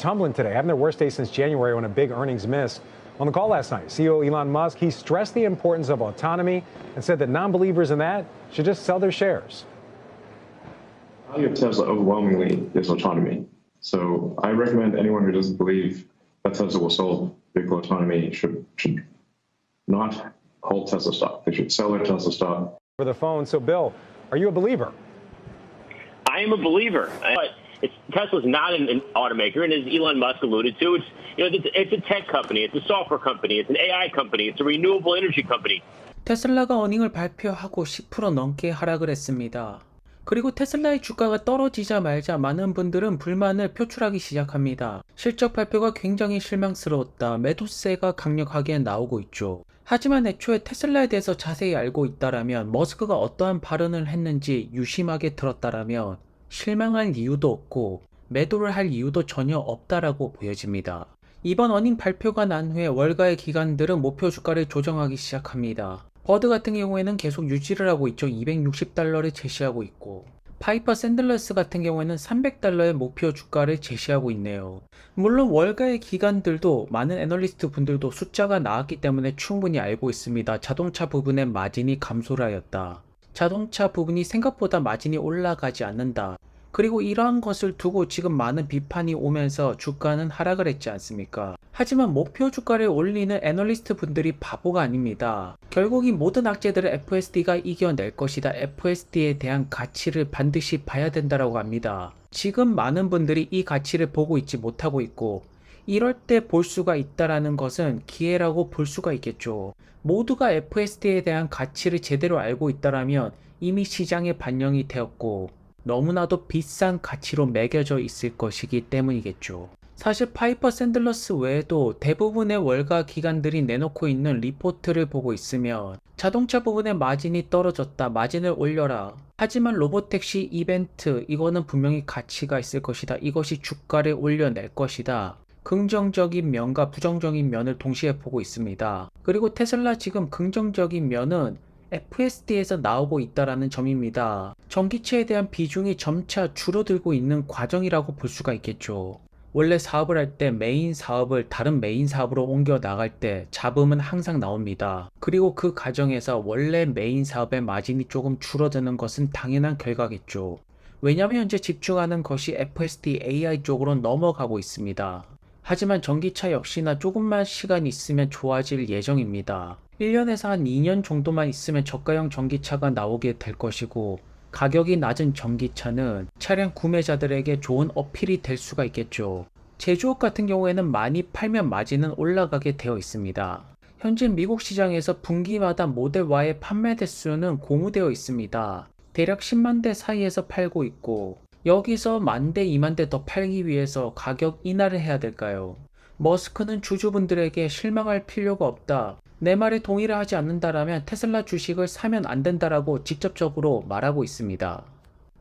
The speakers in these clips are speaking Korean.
Tumbling today, having their worst day since January when a big earnings miss. On the call last night, CEO Elon Musk, he stressed the importance of autonomy and said that non-believers in that should just sell their shares. The value of Tesla overwhelmingly is autonomy. So I recommend anyone who doesn't believe that Tesla will solve vehicle autonomy should not hold Tesla stock. They should sell their Tesla stock. For the phone. So Bill, are you a believer? I am a believer. But Tesla's not an automaker, and as Elon Musk alluded to, it's a tech company, it's a software company, it's an AI company, it's a renewable energy company. 테슬라가 어닝을 발표하고 10% 넘게 하락을 했습니다. 그리고 테슬라의 주가가 떨어지자 말자 많은 분들은 불만을 표출하기 시작합니다. 실적 발표가 굉장히 실망스러웠다. 매도세가 강력하게 나오고 있죠. 하지만 애초에 테슬라에 대해서 자세히 알고 있다라면, 머스크가 어떠한 발언을 했는지 유심하게 들었다라면 실망할 이유도 없고 매도를 할 이유도 전혀 없다라고 보여집니다. 이번 어닝 발표가 난 후에 월가의 기관들은 목표 주가를 조정하기 시작합니다. 버드 같은 경우에는 계속 유지를 하고 있죠. $260를 제시하고 있고, 파이퍼 샌들러스 같은 경우에는 $300의 목표 주가를 제시하고 있네요. 물론 월가의 기관들도, 많은 애널리스트 분들도 숫자가 나왔기 때문에 충분히 알고 있습니다. 자동차 부분의 마진이 감소를 하였다. 자동차 부분이 생각보다 마진이 올라가지 않는다. 그리고 이러한 것을 두고 지금 많은 비판이 오면서 주가는 하락을 했지 않습니까? 하지만 목표 주가를 올리는 애널리스트 분들이 바보가 아닙니다. 결국 이 모든 악재들을 FSD가 이겨낼 것이다. FSD에 대한 가치를 반드시 봐야 된다고 합니다. 지금 많은 분들이 이 가치를 보고 있지 못하고 있고, 이럴 때 볼 수가 있다라는 것은 기회라고 볼 수가 있겠죠. 모두가 FSD에 대한 가치를 제대로 알고 있다라면 이미 시장에 반영이 되었고 너무나도 비싼 가치로 매겨져 있을 것이기 때문이겠죠. 사실 파이퍼 샌들러스 외에도 대부분의 월가 기관들이 내놓고 있는 리포트를 보고 있으면 자동차 부분의 마진이 떨어졌다, 마진을 올려라. 하지만 로보택시 이벤트, 이거는 분명히 가치가 있을 것이다. 이것이 주가를 올려낼 것이다. 긍정적인 면과 부정적인 면을 동시에 보고 있습니다. 그리고 테슬라 지금 긍정적인 면은 FSD에서 나오고 있다라는 점입니다. 전기차에 대한 비중이 점차 줄어들고 있는 과정이라고 볼 수가 있겠죠. 원래 사업을 할 때 메인 사업을 다른 메인 사업으로 옮겨 나갈 때 잡음은 항상 나옵니다. 그리고 그 과정에서 원래 메인 사업의 마진이 조금 줄어드는 것은 당연한 결과겠죠. 왜냐하면 현재 집중하는 것이 FSD AI 쪽으로 넘어가고 있습니다. 하지만 전기차 역시나 조금만 시간이 있으면 좋아질 예정입니다. 1년에서 한 2년 정도만 있으면 저가형 전기차가 나오게 될 것이고, 가격이 낮은 전기차는 차량 구매자들에게 좋은 어필이 될 수가 있겠죠. 제조업 같은 경우에는 많이 팔면 마진은 올라가게 되어 있습니다. 현재 미국 시장에서 분기마다 모델 Y의 판매 대수는 공유되어 있습니다. 대략 10만 대 사이에서 팔고 있고, 여기서 10,000대, 20,000대 더 팔기 위해서 가격 인하를 해야 될까요? 머스크는 주주분들에게 실망할 필요가 없다. 내 말에 동의를 하지 않는다라면 테슬라 주식을 사면 안 된다라고 직접적으로 말하고 있습니다.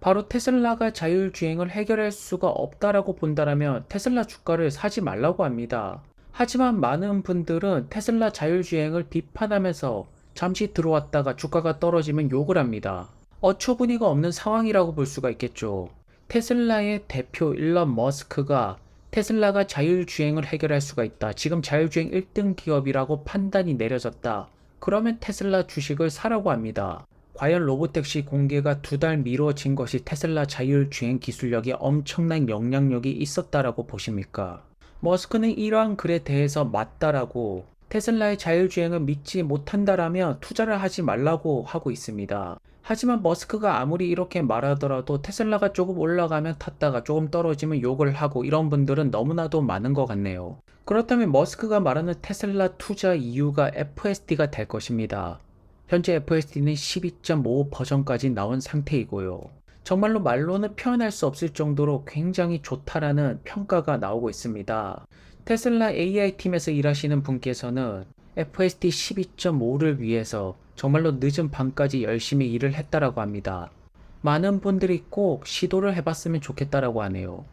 바로 테슬라가 자율주행을 해결할 수가 없다라고 본다라면 테슬라 주가를 사지 말라고 합니다. 하지만 많은 분들은 테슬라 자율주행을 비판하면서 잠시 들어왔다가 주가가 떨어지면 욕을 합니다. 어처구니가 없는 상황이라고 볼 수가 있겠죠. 테슬라의 대표 일론 머스크가 테슬라가 자율주행을 해결할 수가 있다. 지금 자율주행 1등 기업이라고 판단이 내려졌다. 그러면 테슬라 주식을 사라고 합니다. 과연 로보택시 공개가 2달 미뤄진 것이 테슬라 자율주행 기술력에 엄청난 영향력이 있었다라고 보십니까? 머스크는 이러한 글에 대해서 맞다라고, 테슬라의 자율주행을 믿지 못한다라면 투자를 하지 말라고 하고 있습니다. 하지만 머스크가 아무리 이렇게 말하더라도 테슬라가 조금 올라가면 탔다가 조금 떨어지면 욕을 하고, 이런 분들은 너무나도 많은 것 같네요. 그렇다면 머스크가 말하는 테슬라 투자 이유가 FSD가 될 것입니다. 현재 FSD는 12.5 버전까지 나온 상태이고요. 정말로 말로는 표현할 수 없을 정도로 굉장히 좋다라는 평가가 나오고 있습니다. 테슬라 AI 팀에서 일하시는 분께서는 FSD 12.5를 위해서 정말로 늦은 밤까지 열심히 일을 했다라고 합니다. 많은 분들이 꼭 시도를 해봤으면 좋겠다라고 하네요.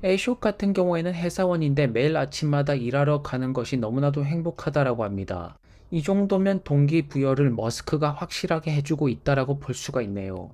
애숍 같은 경우에는 회사원인데 매일 아침마다 일하러 가는 것이 너무나도 행복하다라고 합니다. 이 정도면 동기부여를 머스크가 확실하게 해주고 있다라고 볼 수가 있네요.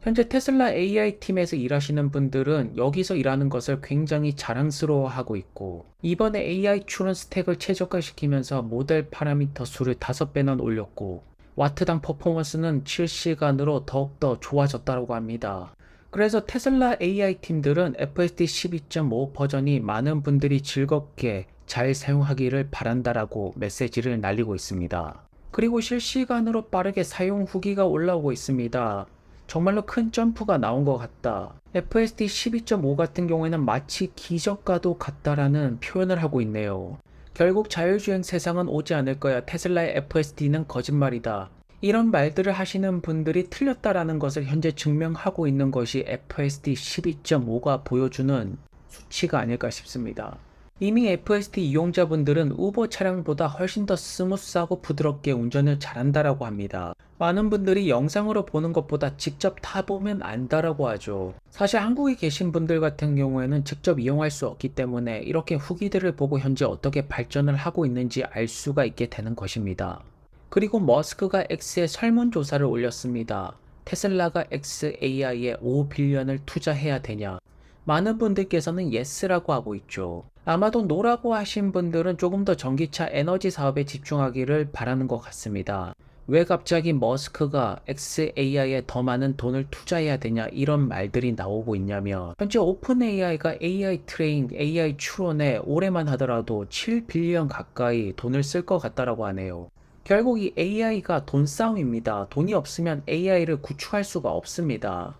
현재 테슬라 AI 팀에서 일하시는 분들은 여기서 일하는 것을 굉장히 자랑스러워하고 있고, 이번에 AI 추론 스택을 최적화시키면서 모델 파라미터 수를 5배나 올렸고, 와트당 퍼포먼스는 실시간으로 더욱더 좋아졌다고 합니다. 그래서 테슬라 AI 팀들은 FSD 12.5 버전이 많은 분들이 즐겁게 잘 사용하기를 바란다라고 메시지를 날리고 있습니다. 그리고 실시간으로 빠르게 사용 후기가 올라오고 있습니다. 정말로 큰 점프가 나온 것 같다. FSD 12.5 같은 경우에는 마치 기적과도 같다라는 표현을 하고 있네요. 결국 자율주행 세상은 오지 않을 거야. 테슬라의 FSD는 거짓말이다. 이런 말들을 하시는 분들이 틀렸다라는 것을 현재 증명하고 있는 것이 FSD 12.5가 보여주는 수치가 아닐까 싶습니다. 이미 FSD 이용자분들은 우버 차량보다 훨씬 더 스무스하고 부드럽게 운전을 잘한다라고 합니다. 많은 분들이 영상으로 보는 것보다 직접 타보면 안다라고 하죠. 사실 한국에 계신 분들 같은 경우에는 직접 이용할 수 없기 때문에 이렇게 후기들을 보고 현재 어떻게 발전을 하고 있는지 알 수가 있게 되는 것입니다. 그리고 머스크가 X에 설문조사를 올렸습니다. 테슬라가 XAI에 5빌리언을 투자해야 되냐? 많은 분들께서는 예스라고 하고 있죠. 아마도 노라고 하신 분들은 조금 더 전기차 에너지 사업에 집중하기를 바라는 것 같습니다. 왜 갑자기 머스크가 XAI에 더 많은 돈을 투자해야 되냐 이런 말들이 나오고 있냐면, 현재 오픈 AI가 AI 트레인, AI 추론에 올해만 하더라도 7빌리언 가까이 돈을 쓸 것 같다라고 하네요. 결국 이 AI가 돈 싸움입니다. 돈이 없으면 AI를 구축할 수가 없습니다.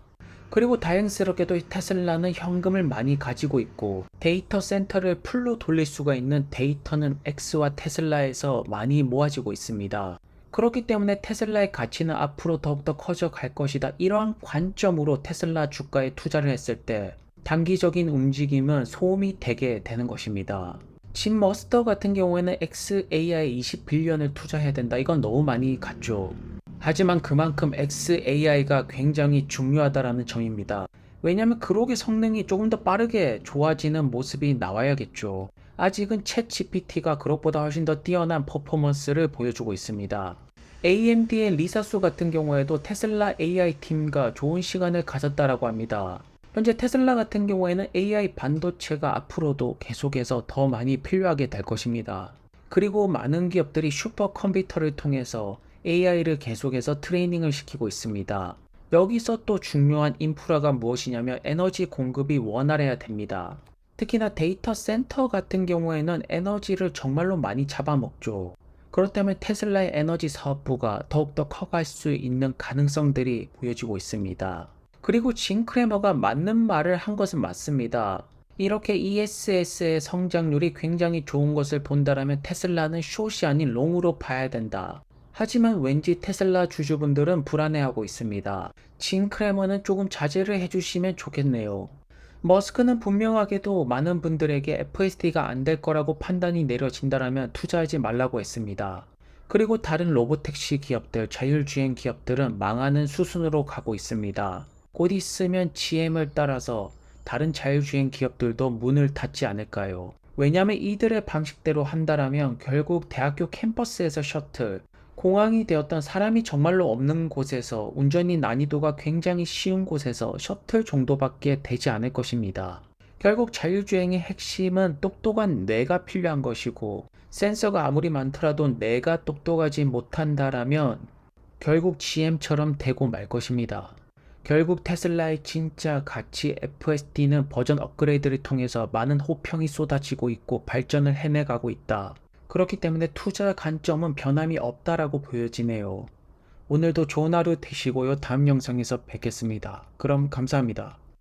그리고 다행스럽게도 테슬라는 현금을 많이 가지고 있고, 데이터 센터를 풀로 돌릴 수가 있는 데이터는 X와 테슬라에서 많이 모아지고 있습니다. 그렇기 때문에 테슬라의 가치는 앞으로 더욱더 커져갈 것이다. 이러한 관점으로 테슬라 주가에 투자를 했을 때 단기적인 움직임은 소음이 되게 되는 것입니다. 짐 머스터 같은 경우에는 XAI에 20빌리언을 투자해야 된다. 이건 너무 많이 갔죠. 하지만 그만큼 XAI가 굉장히 중요하다라는 점입니다. 왜냐하면 그lok의 성능이 조금 더 빠르게 좋아지는 모습이 나와야겠죠. 아직은 챗 GPT가 그lok보다 훨씬 더 뛰어난 퍼포먼스를 보여주고 있습니다. AMD의 리사수 같은 경우에도 테슬라 AI 팀과 좋은 시간을 가졌다라고 합니다. 현재 테슬라 같은 경우에는 AI 반도체가 앞으로도 계속해서 더 많이 필요하게 될 것입니다. 그리고 많은 기업들이 슈퍼컴퓨터를 통해서 AI를 계속해서 트레이닝을 시키고 있습니다. 여기서 또 중요한 인프라가 무엇이냐면 에너지 공급이 원활해야 됩니다. 특히나 데이터 센터 같은 경우에는 에너지를 정말로 많이 잡아먹죠. 그렇다면 테슬라의 에너지 사업부가 더욱더 커갈 수 있는 가능성들이 보여지고 있습니다. 그리고 짐 크래머가 맞는 말을 한 것은 맞습니다. 이렇게 ESS의 성장률이 굉장히 좋은 것을 본다라면 테슬라는 숏이 아닌 롱으로 봐야 된다. 하지만 왠지 테슬라 주주분들은 불안해하고 있습니다. 짐 크래머는 조금 자제를 해주시면 좋겠네요. 머스크는 분명하게도 많은 분들에게 FSD가 안 될 거라고 판단이 내려진다면 투자하지 말라고 했습니다. 그리고 다른 로보택시 기업들, 자율주행 기업들은 망하는 수순으로 가고 있습니다. 곧 있으면 GM을 따라서 다른 자율주행 기업들도 문을 닫지 않을까요? 왜냐하면 이들의 방식대로 한다라면 결국 대학교 캠퍼스에서 셔틀, 공항이 되었던 사람이 정말로 없는 곳에서, 운전이 난이도가 굉장히 쉬운 곳에서 셔틀 정도밖에 되지 않을 것입니다. 결국 자율주행의 핵심은 똑똑한 뇌가 필요한 것이고, 센서가 아무리 많더라도 뇌가 똑똑하지 못한다라면 결국 GM처럼 되고 말 것입니다. 결국 테슬라의 진짜 가치 FSD는 버전 업그레이드를 통해서 많은 호평이 쏟아지고 있고 발전을 해내가고 있다. 그렇기 때문에 투자 관점은 변함이 없다라고 보여지네요. 오늘도 좋은 하루 되시고요. 다음 영상에서 뵙겠습니다. 그럼 감사합니다.